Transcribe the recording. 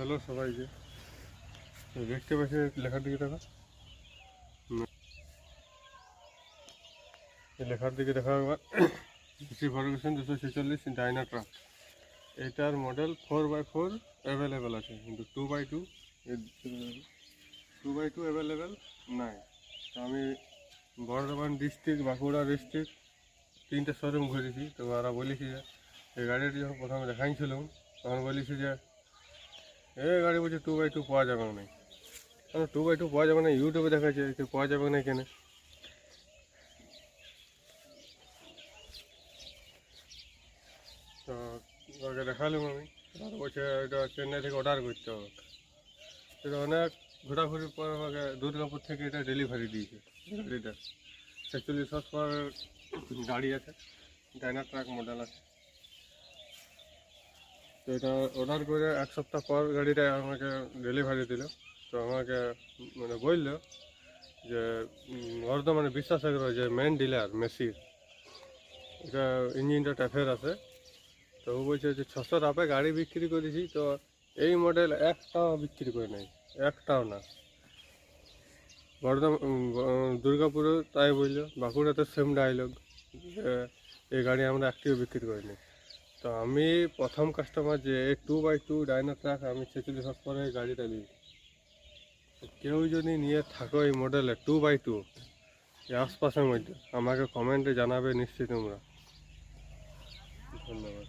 Hello সবাইকে। দেখতে পাচ্ছি লেখার দিকে দেখা, লেখার দিকে দেখা একবার। CC Ferguson 246 Dyna truck. এটার মডেল 4x4 অ্যাভেলেবেল আছে, কিন্তু 2x2 অ্যাভেলেবেল নাই। তো আমি বর্ধমান ডিস্ট্রিক্ট, বাঁকুড়া ডিস্ট্রিক্ট তিনটে শোরুম ঘুরেছি। তো ওরা বলেছি যে এই গাড়িটি যখন প্রথমে দেখাইছিলাম তখন বলেছি যে এই গাড়ি বলছে 2x2 পাওয়া যাবে না। 2x2 পাওয়া যাবে না, ইউটিউবে দেখাচ্ছে কেউ পাওয়া যাবে না এখানে। তো ওকে দেখালাম আমি, আর বলছে এটা চেন্নাই থেকে অর্ডার করতে হবে। এটা অনেক ঘোরাঘুরির পর আমাকে দুর্গাপুর থেকে এটা ডেলিভারি দিয়েছে। গাড়িটা 46 হর্স পাওয়ার গাড়ি আছে, ডাইনা ট্রাক মডেল আছে। তো এটা অর্ডার করে এক সপ্তাহ পর গাড়িটা আমাকে ডেলিভারি দিল। তো আমাকে মানে বললো যে বর্ধমানে বিশ্বাসাগর যে মেন ডিলার মেসির, এটা ইঞ্জিনটা ট্যাফের আছে। তো ও বলছে যে 600 টাকায় গাড়ি বিক্রি করেছি, তো এই মডেল একটাও বিক্রি করে নাই, একটাও না। দুর্গাপুরেও তাই বললো, বাঁকুড়াতে সেম ডায়লগ, এই গাড়ি আমরা একটিও বিক্রি করিনি। তো আমি প্রথম কাস্টমার যে 2x2 ডাইনা ট্রাক আমি 46 হর্স পাওয়ারের গাড়িটা নিই। কেউ যদি নিয়ে থাকো এই মডেলে 2x2 এই আশপাশের মধ্যে, আমাকে কমেন্টে জানাবে নিশ্চয়ই তোমরা। ধন্যবাদ।